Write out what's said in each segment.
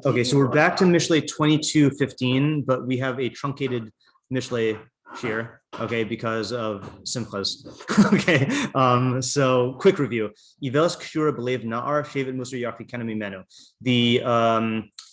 Okay, so we're back to Mishlei 22:15, but we have a truncated Mishlei shiur, okay, because of simchas. Okay, so quick review. Ivelis kshura b'leiv na'ar shevet musar yarchi kena mimenu. The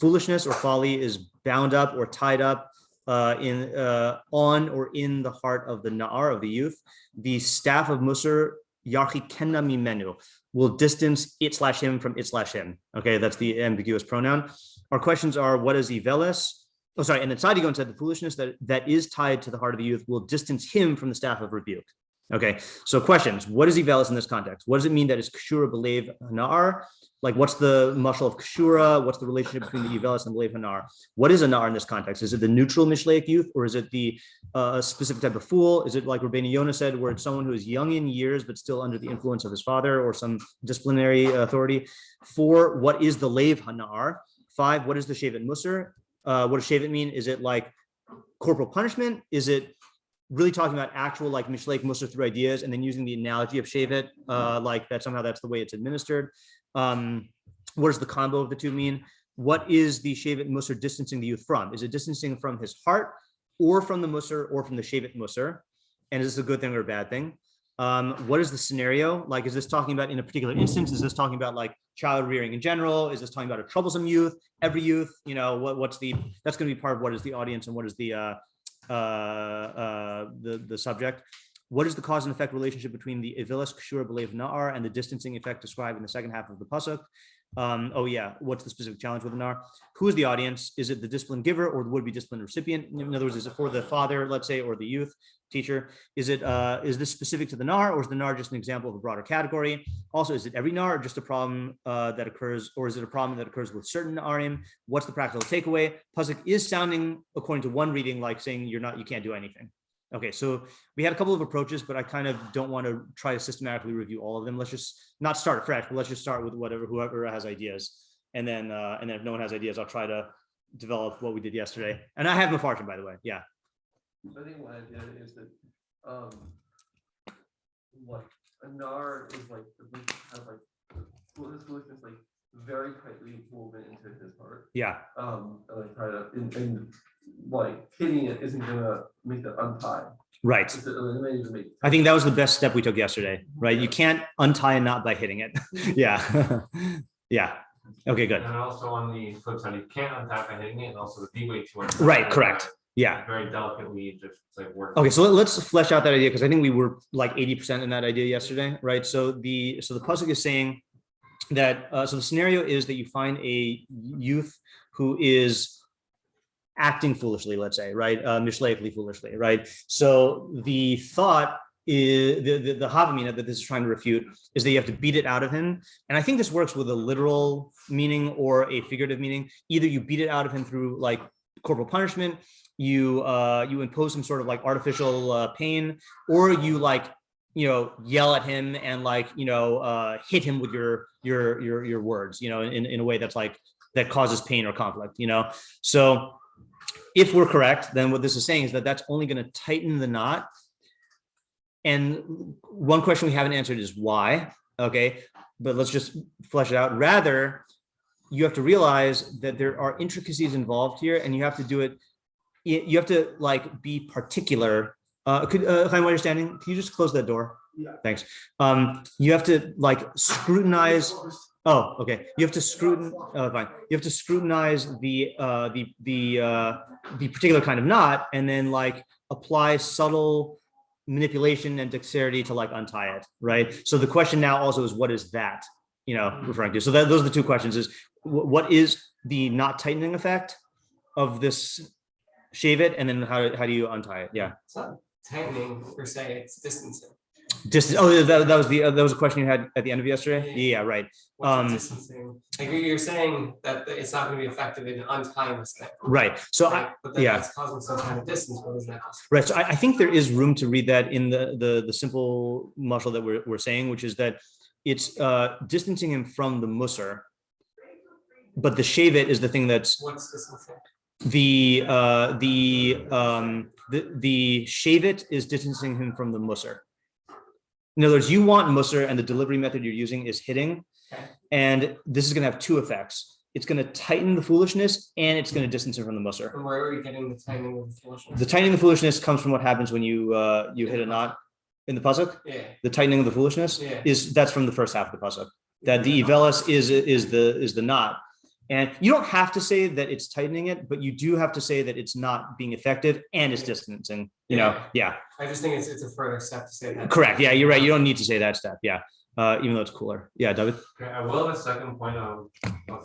foolishness or folly is bound up or tied up on or in the heart of the na'ar, of the youth. The staff of musar yarchi kena mimenu will distance it/him from it/him. Okay, that's the ambiguous pronoun. Our questions are: what is ivelis? Oh, sorry. And then Sadigon said the foolishness that is tied to the heart of the youth will distance him from the staff of rebuke. Okay, so questions: what is ivelis in this context? What does it mean that it's kshura b'leiv hanar? Like, what's the mashal of kshura? What's the relationship between the ivelis and b'leiv hanar? What is a nar in this context? Is it the neutral Mishleic youth, or is it the specific type of fool? Is it like Rabbeinu Yonah said, where it's someone who is young in years but still under the influence of his father or some disciplinary authority? 4, what is the leiv hanar? 5, what is the shevet musar? What does shevet mean? Is it like corporal punishment? Is it really talking about actual like Mishlei musar through ideas and then using the analogy of shevet, like that somehow that's the way it's administered? What does the combo of the two mean? What is the shevet musar distancing the youth from? Is it distancing from his heart or from the musar or from the shevet musar? And is this a good thing or a bad thing? What is the scenario? Like, is this talking about in a particular instance? Is this talking about like child rearing in general? Is this talking about a troublesome youth? Every youth, you know, what's that's going to be part of what is the audience and what is the subject. What is the cause and effect relationship between the ivelis kshura b'leiv na'ar and the distancing effect described in the second half of the pasuk? What's the specific challenge with the nar? Who is the audience? Is it the discipline giver or the would-be discipline recipient? In other words, is it for the father, let's say, or the youth teacher? Is this specific to the nar, or is the nar just an example of a broader category? Also, is it every nar or just a problem that occurs, or is it a problem that occurs with certain narim? What's the practical takeaway? Pasuk is sounding, according to one reading, like saying you can't do anything. Okay, so we had a couple of approaches, but I kind of don't want to try to systematically review all of them. Let's just not start afresh, but let's just start with whoever has ideas. And then if no one has ideas, I'll try to develop what we did yesterday. And I have meforshim, by the way. Yeah. I think one idea is that like a nar is like we have like foolishness like very tightly woven into his heart. Yeah. And like try to and like hitting it isn't gonna make that untie. Right. I think that was the best step we took yesterday, right? Yeah. You can't untie a knot by hitting it. Yeah. Yeah. Okay, good. And also on the flip side, you can't untie by hitting it, and also the way to untie. Right, correct. Yeah. Very delicately just like work. Okay, so let's flesh out that idea, because I think we were like 80% in that idea yesterday, right? So the pasuk is saying that so the scenario is that you find a youth who is acting foolishly, let's say, right? Mishleically foolishly, right? So the thought is the havamina that this is trying to refute is that you have to beat it out of him. And I think this works with a literal meaning or a figurative meaning. Either you beat it out of him through like corporal punishment, you impose some sort of like artificial pain, or you like, yell at him and like, hit him with your words, in a way that's like, that causes pain or conflict, So if we're correct, then what this is saying is that that's only going to tighten the knot. And one question we haven't answered is why, okay? But let's just flesh it out. Rather, you have to realize that there are intricacies involved here, and you have to do it. You have to like be particular. If I'm understanding, can you just close that door? Yeah. Thanks. You have to like scrutinize. Oh, okay. You have to scrutinize. Fine. You have to scrutinize the particular kind of knot, and then like apply subtle manipulation and dexterity to like untie it, right? So the question now also is, what is that, referring to? So those are the two questions: is what is the knot tightening effect of this shevet, and then how do you untie it? Yeah. It's not tightening per se; it's distancing. Distance. Oh, that was a question you had at the end of yesterday. Yeah, right. What's distancing? Like you're saying that it's not going to be effective in untying this thing. Right. So right? But that's causing some kind of distance. What is that? Right. So I think there is room to read that in the simple mashal that we're saying, which is that it's distancing him from the musar, but the shevet is the thing that's what's distancing. The shevet is distancing him from the musar. In other words, you want musar, and the delivery method you're using is hitting. Okay. And this is going to have two effects. it's going to tighten the foolishness and it's going to distance him from the musar. And where are we getting the tightening of the foolishness? The tightening of the foolishness comes from what happens when you hit a knot in the pasuk. Yeah. The tightening of the foolishness Yeah. that's from the first half of the pasuk. That the ivelis is the knot. And you don't have to say that it's tightening it, but you do have to say that it's not being effective and it's distancing. Yeah. I just think it's a further step to say that. Correct. Yeah, you're right. You don't need to say that step. Yeah. Even though it's cooler. Yeah, David. Okay, I will have a second point of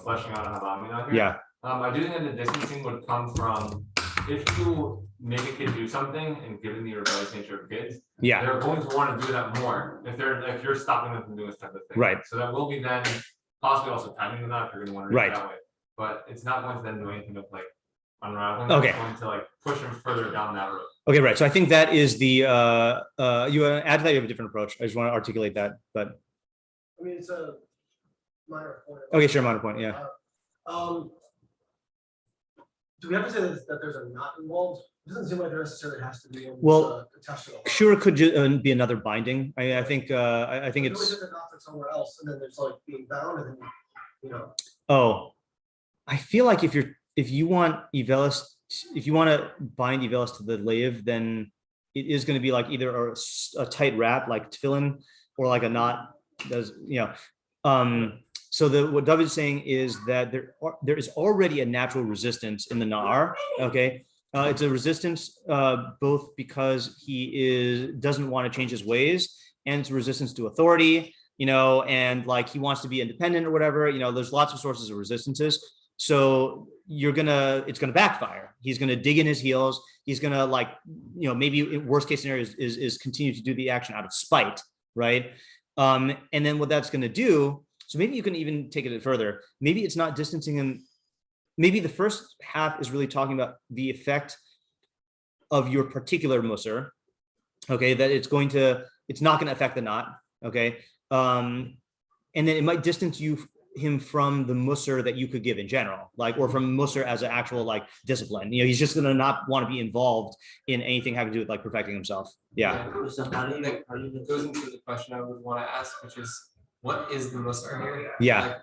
fleshing out Havamina here. Yeah. I do think that the distancing would come from if you make a kid do something and given the rebellious nature of kids, Yeah. they're going to want to do that more if you're stopping them from doing this type of thing. Right. So that will be then possibly also timing them that if you're going to want to read Right. it that way. But it's not going to then do anything of like unraveling. Okay. It's going to like push them further down that road. Okay, right. So I think that is the you want to add to that, you have a different approach. I just want to articulate that. But I mean, it's a minor point. okay, sure, minor point. Yeah. Do we have to say that there's a knot involved? It doesn't seem like there necessarily has to be. Well, attached to the Sure could be another binding. I think it's the knots are somewhere else, and then there's like being bound, and then I feel like if you want Evelis, if you want to bind Evelis to the lave, then it is going to be like either a tight wrap like tefillin or like a knot. So what David's saying is that there is already a natural resistance in the Na'ar. Okay. It's a resistance both because he doesn't want to change his ways, and it's a resistance to authority, and like he wants to be independent or whatever. There's lots of sources of resistances. So it's gonna backfire. He's gonna dig in his heels. He's gonna maybe worst case scenario is continue to do the action out of spite, right? And then what that's gonna do. So maybe you can even take it further. Maybe it's not distancing him. Maybe the first half is really talking about the effect of your particular musar, okay, that it's not going to affect the knot, okay, and then it might distance him from the musar that you could give in general, or from musar as an actual discipline. He's just going to not want to be involved in anything having to do with perfecting himself. Yeah. So how do you goes into the question I would want to ask, which is, what is the musar here? Yeah.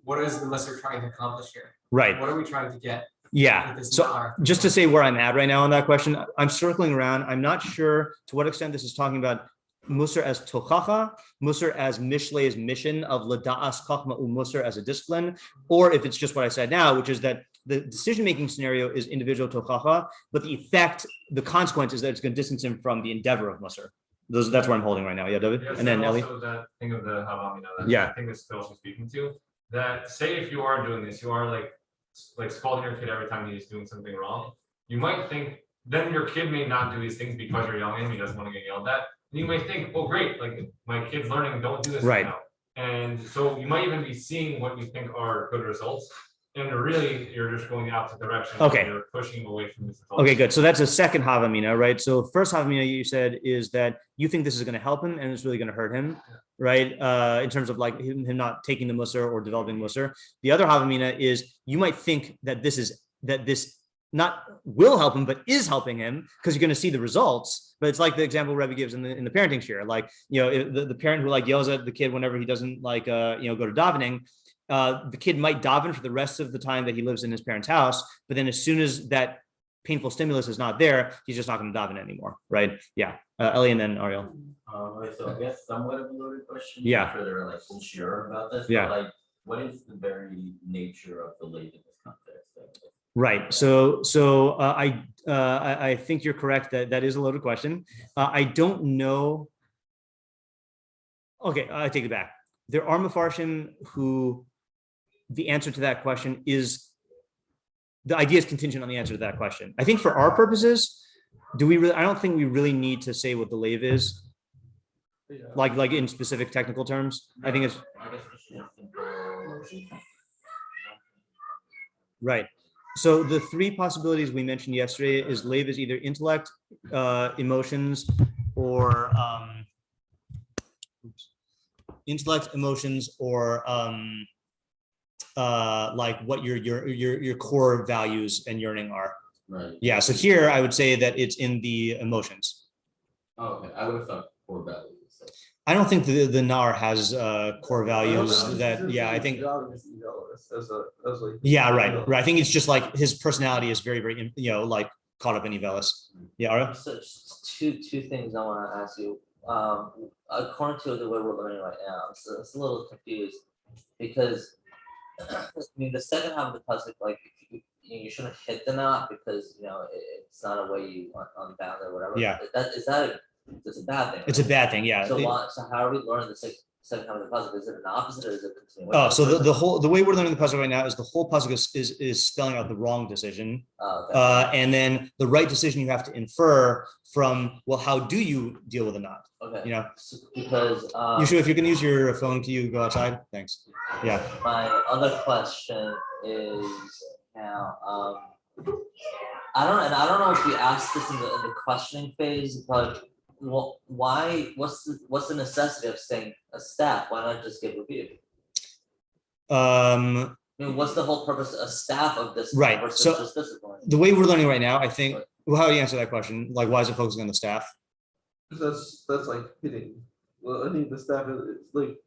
What is the musar trying to accomplish here? Right. What are we trying to get? Yeah. So just to say where I'm at right now on that question, I'm circling around. I'm not sure to what extent this is talking about musar as tochacha, musar as Mishlei's mission of lada'as chachma musar as a discipline, or if it's just what I said now, which is that the decision-making scenario is individual tochacha, but the effect, the consequence is that it's going to distance him from the endeavor of musar. That's where I'm holding right now. Yeah, David? Yes, and then Ellie? Also that thing of the Havamina, Yeah. I think this is also speaking to, that say if you are doing this, you are like scolding your kid every time he's doing something wrong, you might think, then your kid may not do these things because you're yelling at him, he doesn't want to get yelled at. And you may think, oh great, my kid's learning, don't do this Right now. And so you might even be seeing what you think are good results. And really, you're just going the opposite direction. Okay. You're pushing him away from this. Okay, good. So that's a second Havamina, right? So first Havamina you said is that you think this is going to help him and it's really going to hurt him, right? In terms of him not taking the musar or developing musar. The other Havamina is you might think that this not will help him, but is helping him because you're going to see the results. But it's like the example Rebbe gives in the parenting shiur, the parent who yells at the kid whenever he doesn't go to davening. The kid might daven for the rest of the time that he lives in his parents' house, but then as soon as that painful stimulus is not there, he's just not going to daven anymore, right? Yeah. Ellie and then Ariel. So I guess somewhat of a loaded question. Yeah. I'm sure they're unsure about this. Yeah. But what is the very nature of the late in this context? Right. So I think you're correct that is a loaded question. I don't know. Okay, I take it back. There are meforshim who the answer to that question is the idea is contingent on the answer to that question. I think for our purposes, I don't think we really need to say what the lave is, like in specific technical terms. I think it's right. So the three possibilities we mentioned yesterday is lave is either intellect, emotions, or intellect, emotions, or what your core values and yearning are. Right. Yeah. So here I would say that it's in the emotions. Oh, okay. I would have thought core values. I don't think the nar has core values that. Yeah, I think. Yeah, right. I think it's just like his personality is very, very, like caught up in Evelis. Yeah, Ara? So just two things I want to ask you. According to the way we're learning right now, it's a little confused because I mean the second half of the pasuk, like you shouldn't hit the knot because it's not a way you unbound or whatever. Yeah. It's a bad thing. It's a bad thing. Yeah. So how are we learning the second half of the pasuk? Is it an opposite or is it a continuation? Oh, so the way we're learning the pasuk right now is the whole pasuk is spelling out the wrong decision, and then the right decision you have to infer from. Well, how do you deal with a knot? Okay. Because you should, if you can use your phone, can you go outside? Thanks. Yeah. My other question is now, I don't know if we asked this in the questioning phase, but why? What's the necessity of saying a staff? Why not just give review? I mean, what's the whole purpose of staff of this? Right. Versus So just discipline? the way we're learning right now, I think. Well, how do you answer that question? Like, why is it focusing on the staff? That's like hitting. Well, I think the staff is like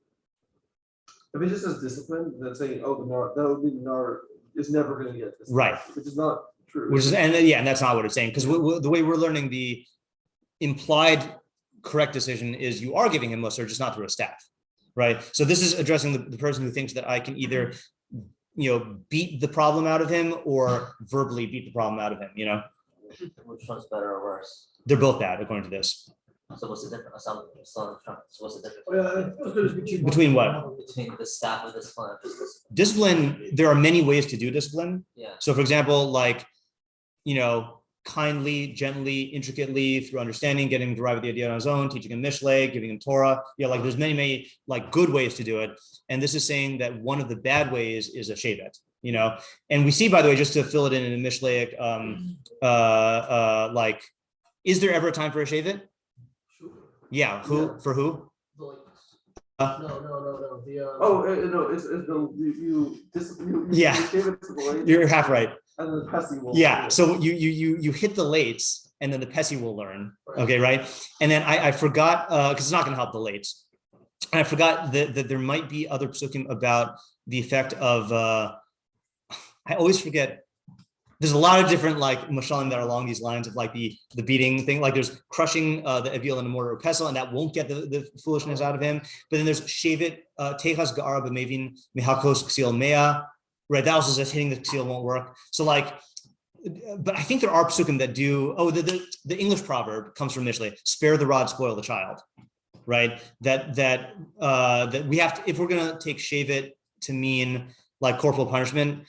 if it just says discipline, then saying the nar that would be nar is never going to get this. Right. Which is not true. And that's not what it's saying because the way we're learning the implied correct decision is you are giving him musar, just not through a staff, right? So this is addressing the person who thinks that I can either beat the problem out of him or verbally beat the problem out of him. Which one's better or worse? They're both bad according to this. So what's the difference? So what's the difference? Between what? Between the staff of discipline and just discipline. Discipline, there are many ways to do discipline. Yeah. So for example, like, kindly, gently, intricately, through understanding, getting him to arrive at the idea on his own, teaching him Mishlei, giving him Torah. Like there's many, like good ways to do it. And this is saying that one of the bad ways is a shevet, and we see, by the way, just to fill it in a Mishlei, like, is there ever a time for a shevet? Yeah. For who? No. It's you Yeah. gave it to the lady, You're half right. and then the pesty will. Yeah. So you hit the lates, and then the pesty will learn. Okay, right? And then I forgot because it's not going to help the lates. And I forgot that there might be other psukim about the effect of. I always forget. There's a lot of different like mashalim that are along these lines of like the beating thing. Like there's crushing the evil in a mortar or pestle, and that won't get the foolishness out of him. But then there's shevet techas ga'ara b'mevin mehakos ksil mea. Right, that also says hitting the ksil won't work. So like, but I think there are psukim that do. Oh, the English proverb comes from Mishlei: "Spare the rod, spoil the child." Right. That we have to, if we're gonna take shevet to mean like corporal punishment.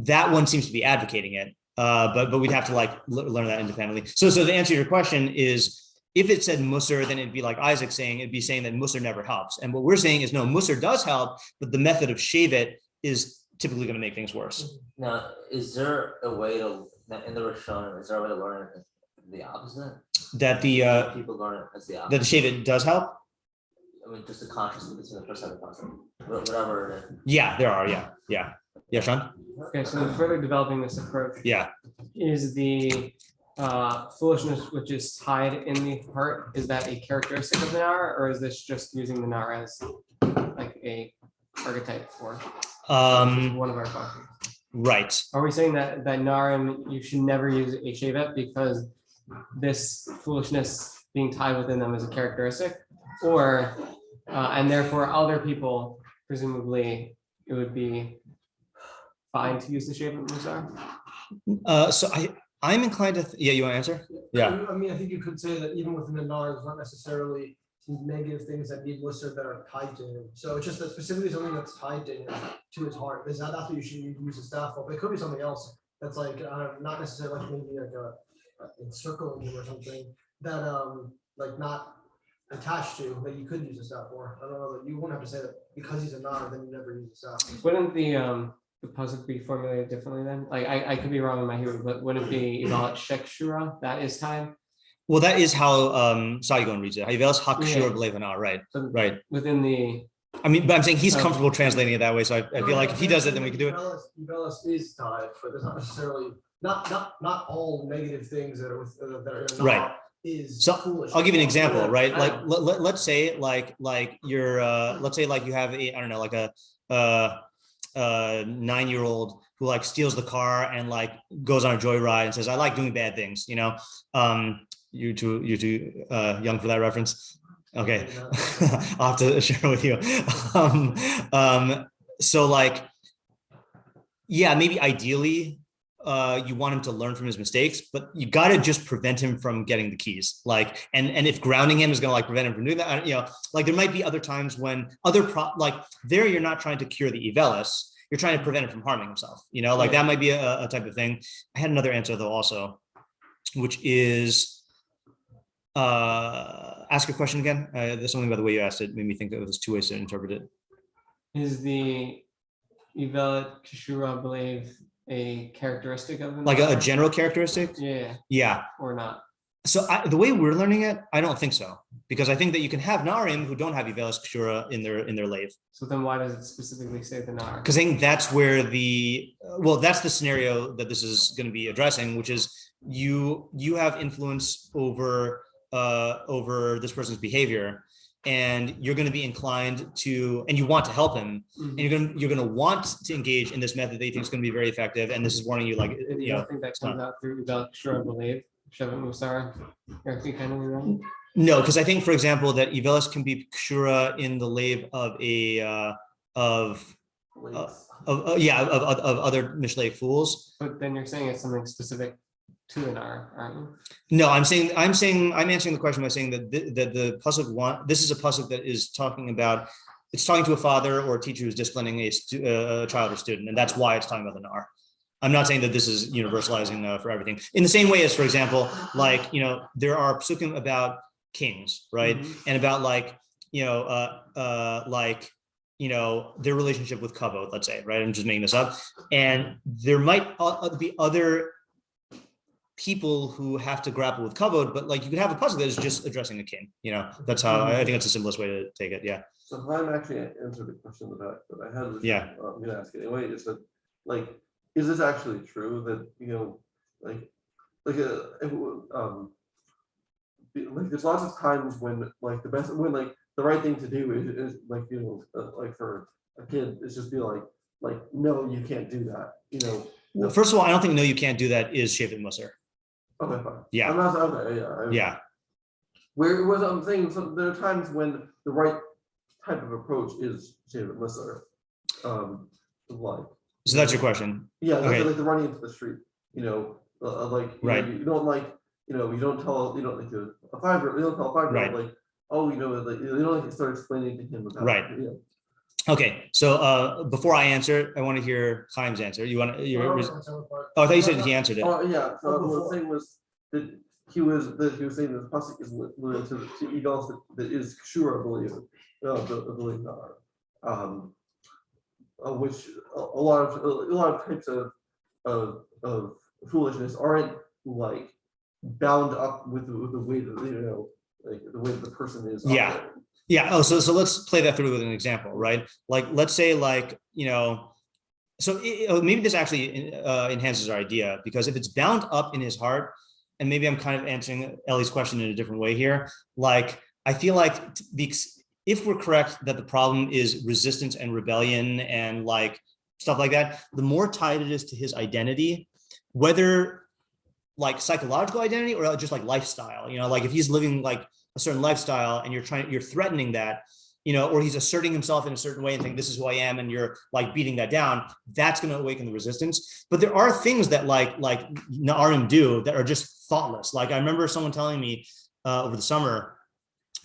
That one seems to be advocating it, but we'd have to like learn that independently. So the answer to your question is, if it said musar, then it'd be like Isaac saying, it'd be saying that musar never helps. And what we're saying is no, musar does help, but the method of shevet is typically going to make things worse. Now, is there a way to in the Rishonim? Is there a way to learn it the opposite? That the people learn it as the opposite. that the shevet does help. I mean, just the consciousness between the first and the concept, whatever it is. Yeah, there are. Yeah, Sean. Okay, so further developing this approach. Yeah. Is the foolishness which is tied in the heart, is that a characteristic of the nar, or is this just using the nar as like a archetype for one of our questions? Right. Are we saying that narim, you should never use a shevet because this foolishness being tied within them is a characteristic, or and therefore other people, presumably it would be fine to use the shevet musar? So I'm inclined to. You want to answer? Yeah. I mean, I think you could say that even within the nar, it's not necessarily negative things that need musar that are tied to him. So it's just that specifically something that's tied to him, to his heart. That's what you should use a staff for. But it could be something else that's like not necessarily like maybe like encircling him or something that like not attached to that you could use a staff for. I don't know that you wouldn't have to say that because he's a nar, then you never use a staff. Wouldn't the puzzle be formulated differently then? Like I could be wrong in my hearing, but wouldn't it be about shek shura? That is time. Well, that is how Saigon reads it. Hayivelis hak shiur b'levanar, right? So Right. Within the. I mean, but I'm saying he's comfortable translating it that way, so I feel like if he does it, then we can do it. Hayivelis is tied, but there's not necessarily not all negative things that are with that are in a nar Right. is So foolish. I'll give you an example, Yeah, right? I Like know. let's say like you're let's say like you have a I don't know like a 9-year-old who like steals the car and like goes on a joyride and says I like doing bad things, you know. You too young for that reference. Okay, I'll have to share with you. So like, yeah, maybe ideally, you want him to learn from his mistakes, but you got to just prevent him from getting the keys. Like, and if grounding him is going to like prevent him from doing that, you know, like there might be other times when like there, you're not trying to cure the evelis, you're trying to prevent him from harming himself. You know, like that might be a type of thing. I had another answer though also, which is, ask a question again. There's something about the way you asked it made me think that there's 2 ways to interpret it. Is the Ivelit Kishura believe a characteristic of the Like a Nar? general characteristic? Yeah, Yeah. or not? So the way we're learning it, I don't think so, because I think that you can have Narim who don't have Ivelis Kshura in their lave. So then why does it specifically say the Nar? Because I think that's where that's the scenario that this is going to be addressing, which is you have influence over this person's behavior, and you're going to be inclined to, and you want to help him, and you're going to want to engage in this method that you think is going to be very effective, and this is warning you, like, You don't think that comes out through Ivelit Kishura believe? Shevet Musar? You're kind of wrong? No, because I think, for example, that Ivelis can be kshura in the lave of other Mishlei fools. But then you're saying it's something specific to the Nar, aren't you? No, I'm answering the question by saying that the pasuk this is a pasuk that is talking about, it's talking to a father or a teacher who's disciplining a child or student, and that's why it's talking about the Nar. I'm not saying that this is universalizing for everything. In the same way as, for example, like, you know, there are psukim about kings, right? And about like, their relationship with kavod, let's say, right? I'm just making this up. And there might be other people who have to grapple with kavod, but like you could have a puzzle that is just addressing a king, you know. That's how I think that's the simplest way to take it. Yeah. So Chaim actually answered the question that I had. Yeah. I'm gonna ask it anyway. Is that like, is this actually true that, you know, like there's lots of times when like the right thing to do is like, you know, like for a kid is just be like no, you can't do that, you know. Well, first of all, I don't think no, you can't do that is Shevet Musar. Okay, fine. Yeah. I'm not okay. Yeah. Yeah. Where was I'm saying? So there are times when the right type of approach is Shevet Musar. Like. So that's your question. Yeah, Okay. like the running into the street, you know, like you Right. know, you don't like, you know, you don't tell, you don't like a 5-year-old, you don't tell a 5-year-old Right. like, oh, you know, like you don't like start explaining to him about Right. You know. Okay. So before I answer, I want to hear Chaim's answer. You want to? Oh, I thought you said he answered it. Oh yeah. So Oh, what I was before. saying was that he was saying that the pasuk is limited to egos that is kshura, I believe not. Which a lot of types of foolishness aren't like bound up with the way that, you know, like the way that the person is. Yeah. operating. Yeah. Oh, so let's play that through with an example, right? Like, let's say, like, you know, so maybe this actually enhances our idea, because if it's bound up in his heart, and maybe I'm kind of answering Ellie's question in a different way here. Like, I feel like if we're correct that the problem is resistance and rebellion and like stuff like that, the more tied it is to his identity, whether like psychological identity or just like lifestyle, you know, like if he's living like a certain lifestyle and you're threatening that, you know, or he's asserting himself in a certain way and think this is who I am, and you're like beating that down, that's going to awaken the resistance. But there are things that like Na'arim do that are just thoughtless. Like I remember someone telling me over the summer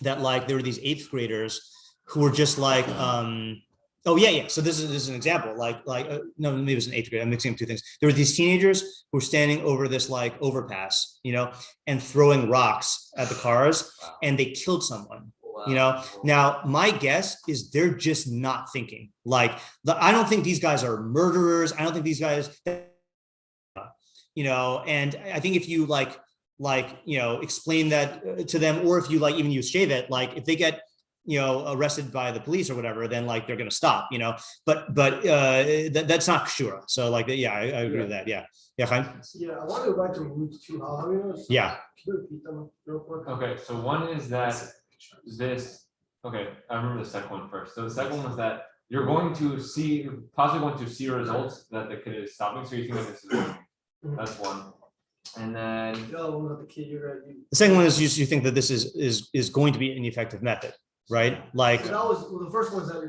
that like there were these 8th graders who were just like, oh yeah. So this is an example. No, maybe it was an 8th grade. I'm mixing up 2 things. There were these teenagers who were standing over this like overpass, you know, and throwing rocks at the cars, and they killed someone. You know, now my guess is they're just not thinking. Like, I don't think these guys are murderers. I don't think these guys, you know, and I think if you like, you know, explain that to them, or if you like even use Shevet, like if they get arrested by the police or whatever, then like they're going to stop, but that's not kshura. So like, yeah, I agree with that. Yeah. Yeah. Chaim? Yeah, I want to go back to root two holidays. Yeah. Can you repeat them real quick? Okay, so one is that okay, I remember the second one first. So the second one was that you're possibly going to see results that the kid is stopping. So you think that this is working. That's one. And then What about the kid? You're right. The second one is you think that this is going to be an effective method, right? Like, The first one is that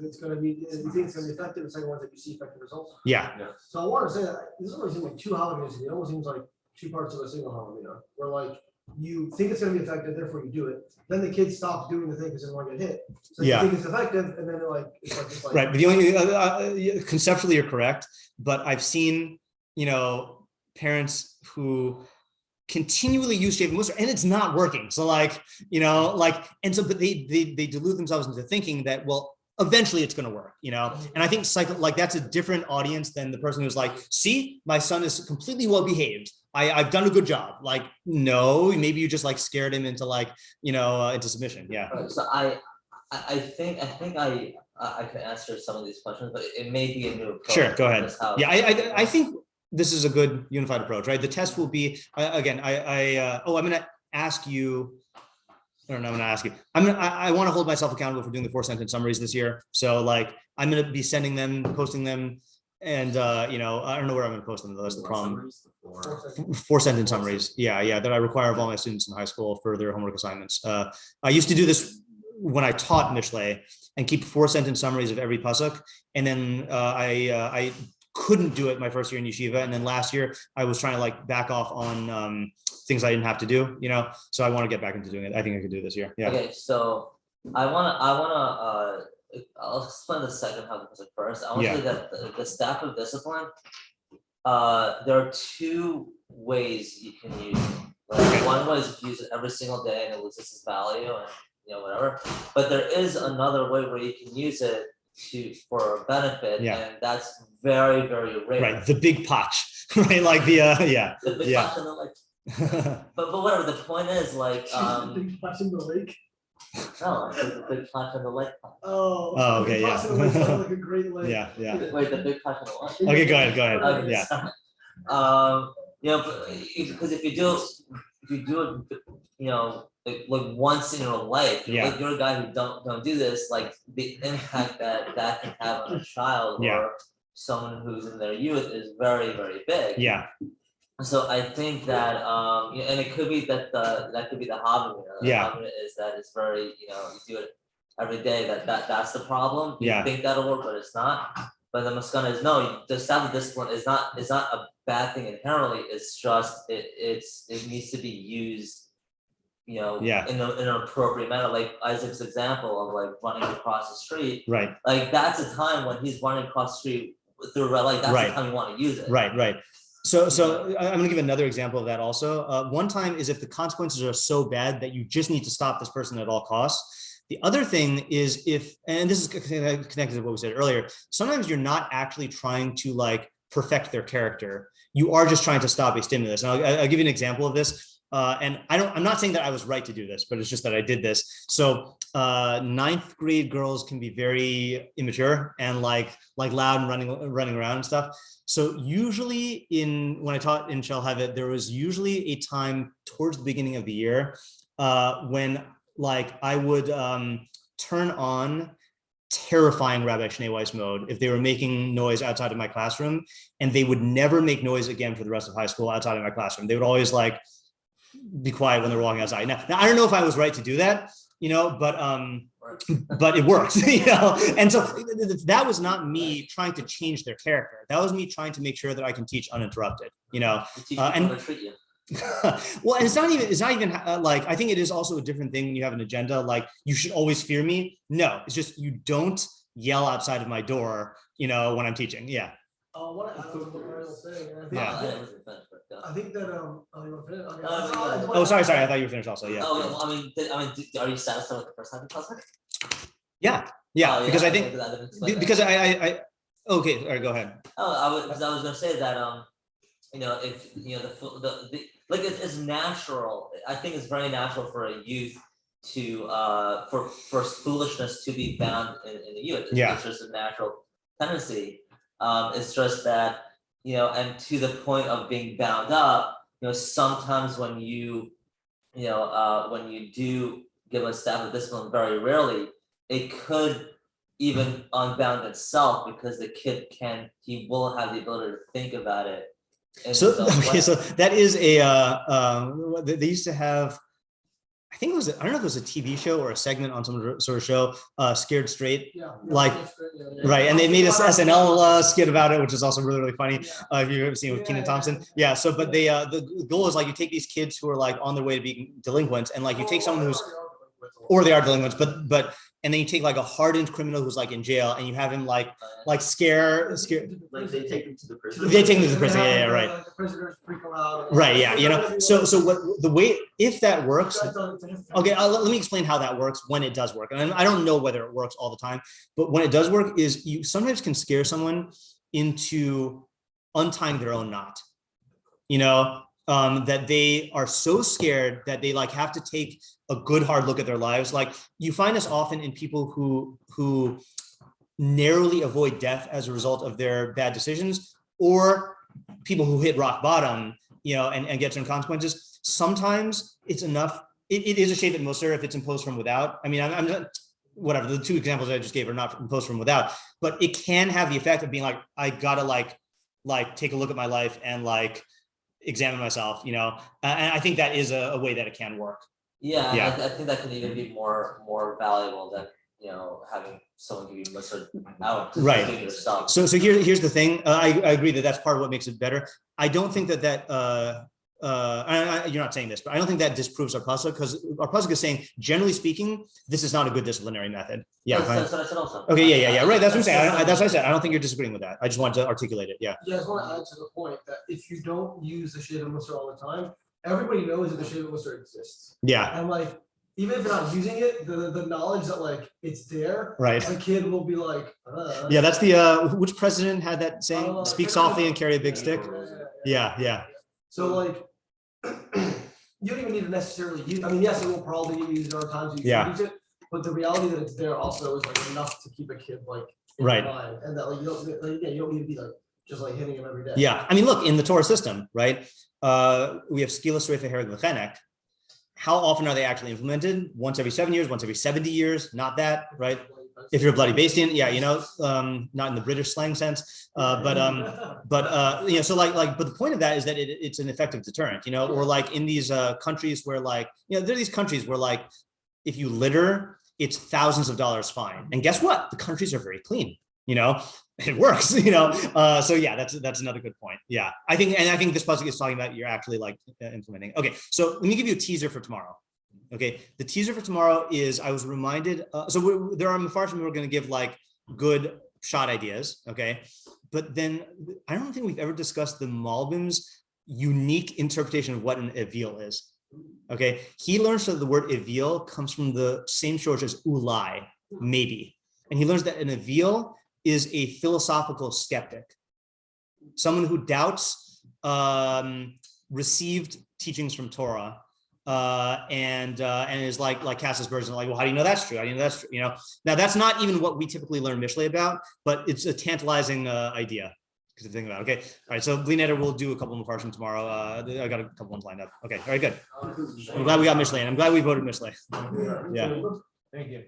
it's gonna be, you think it's gonna be effective. The second one is that you see effective results. yeah, So I want to say that this doesn't seem like two holidays. It almost seems like two parts of a single holiday, where like you think it's gonna be effective, therefore you do it. Then the kid stops doing the thing because they don't want to get hit. So Yeah. you think it's effective, and then it's like just like right. But the only conceptually you're correct, but I've seen parents who continually use shaving mussar and it's not working. So like, but they delude themselves into thinking that, well, eventually it's going to work, and I think that's a different audience than the person who's like, see, my son is completely well behaved. I've done a good job. Like, no, maybe you just like scared him into like, into submission. Yeah. So I think I can answer some of these questions, but it may be a new approach. Sure. Go ahead. That's how- Yeah. I think this is a good unified approach, right? The test will be, again, I'm going to ask you, or no, I'm going to ask you, I want to hold myself accountable for doing the 4-sentence summaries this year. So like, I'm going to be sending them, posting them, and I don't know where I'm going to post them though. That's the problem. 4-sentence summaries. Yeah. That I require of all my students in high school for their homework assignments. I used to do this when I taught Mishlei and keep 4-sentence summaries of every pasuk. And then I couldn't do it my first year in yeshiva, and then last year I was trying to like back off on things I didn't have to do, so I want to get back into doing it. I think I could do it this year. Yeah. Okay, so I'll explain the second half of it first. I want to say that the staff of discipline, there are two ways you can use it. Like, one way is to use it every single day and it loses its value and whatever. But there is another way where you can use it for a benefit, and that's very, very rare. Right, the big potch, right? Like the The big potch in the lake. But whatever, the point is like the big potch in the lake. no, it's the big potch in the lake. Oh, okay, the potch in the lake sounds like a great lake. yeah. Wait, the big potch in the lake. Okay, go ahead. Okay, Yeah. sorry. Because if you do it, like once in your life, like you're a guy who don't do this, like the impact that can have on a child or someone who's in their youth is very, very big. Yeah. So I think that and it could be that could be the hobby. The hobby is that it's very, you do it every day. That's the problem. You think that'll work, but it's not. But the maskana is no. The staff of discipline is not a bad thing inherently. It's just it needs to be used, in an appropriate manner. Like Isaac's example of like running across the street. Right. Like that's a time when he's running across the street through a red light. That's the time you want to use it. Right. So I'm going to give another example of that also. One time is if the consequences are so bad that you just need to stop this person at all costs. The other thing is and this is connected to what we said earlier, sometimes you're not actually trying to like perfect their character. You are just trying to stop a stimulus. And I'll give you an example of this. And I'm not saying that I was right to do this, but it's just that I did this. So 9th grade girls can be very immature and like loud and running around and stuff. So usually when I taught in Shalhavet, there was usually a time towards the beginning of the year when like I would turn on terrifying Rabbi Shnei Weiss mode if they were making noise outside of my classroom, and they would never make noise again for the rest of high school outside of my classroom. They would always like be quiet when they're walking outside. Now I don't know if I was right to do that, but it worked, and so that was not me trying to change their character. That was me trying to make sure that I can teach uninterrupted, well, and it's not even like, I think it is also a different thing when you have an agenda, like you should always fear me. No, it's just, you don't yell outside of my door, when I'm teaching. Yeah. What I was saying. I think that you want to finish? Okay. Oh, sorry. I thought you were finished also. Yeah. Oh, I mean, are you satisfied with the first time process? Yeah. Because I think I okay. All right, go ahead. I was gonna say that if the like it's natural. I think it's very natural for a youth for foolishness to be bound in the you. It's just a natural tendency. It's just that, and to the point of being bound up, sometimes when you do give a staff of discipline, very rarely, it could even unbound itself because the kid he will have the ability to think about it. So that is they used to have, I think I don't know if it was a TV show or a segment on some sort of show, Scared Straight, right? And they made this SNL skit about it, which is also really, really funny. If you've ever seen it with Kenan Thompson. Yeah. So, but the goal is like you take these kids who are like on their way to being delinquents, and like you take someone who's, or they are delinquents, but and then you take like a hardened criminal who's like in jail, and you have him like scare. Like they take them to the prison. They take them to the prison. Yeah, right. The prisoners freak them out. Right. Yeah. So what the way, if that works, okay, let me explain how that works when it does work. And I don't know whether it works all the time, but when it does work is you sometimes can scare someone into untying their own knot, that they are so scared that they like have to take a good hard look at their lives. Like you find this often in people who narrowly avoid death as a result of their bad decisions, or people who hit rock bottom, and get certain consequences. Sometimes it's enough. It is a shade at Musar if it's imposed from without. I mean, I'm not, whatever, the two examples I just gave are not imposed from without, but it can have the effect of being like, I gotta like take a look at my life and like examine myself, and I think that is a way that it can work. Yeah. I think that can even be more valuable than having someone give you Musar out. Right. Yourself. So here's the thing. I agree that that's part of what makes it better. I don't think that you're not saying this, but I don't think that disproves our pasuk, because our pasuk is saying, generally speaking, this is not a good disciplinary method. Yeah. That's what I said also. Okay. Yeah. Right. That's what I'm saying. That's what I said. I don't think you're disagreeing with that. I just wanted to articulate it. Yeah. Yeah, I just want to add to the point that if you don't use the shade of Musar all the time, everybody knows that the shade of Musar exists. Yeah. And like, even if you're not using it, the knowledge that like it's there, right? The kid will be like, yeah, that's the which president had that saying? Speak softly and carry a big stick. Yeah. So like, you don't even need to necessarily use. I mean, yes, it will probably get used. There are times you use it, but the reality that it's there also is like enough to keep a kid like in mind, and that like you don't need to be like just like hitting him every day. Yeah, I mean, look, in the Torah system, right? We have skila sreifa hereg v'chenek. How often are they actually implemented? Once every 7 years, once every 70 years, not that, right? If you're a bloody Bastian, yeah, not in the British slang sense, so but the point of that is that it's an effective deterrent, or like in these countries where like, there are these countries where like, if you litter, it's thousands of dollars fine. And guess what? The countries are very clean, it works, so yeah, that's another good point. Yeah, I think this pasuk is talking about you're actually like implementing. Okay, so let me give you a teaser for tomorrow. Okay, the teaser for tomorrow is, I was reminded, there are meforshim who are going to give like good shot ideas, okay, but then I don't think we've ever discussed the Malbim's unique interpretation of what an evil is. Okay, he learns that the word evil comes from the same source as ulai, maybe, and he learns that an evil is a philosophical skeptic, someone who doubts received teachings from Torah, and is like cast aspersions, like, well, how do you know that's true? How do you know that's true? Now that's not even what we typically learn Mishlei about, but it's a tantalizing idea to think about. Okay, all right. So Blineder will do a couple of meforshim tomorrow. I got a couple ones lined up. Okay, all right, good. I'm glad we got Mishlei, and I'm glad we voted Mishlei. Yeah. Thank you.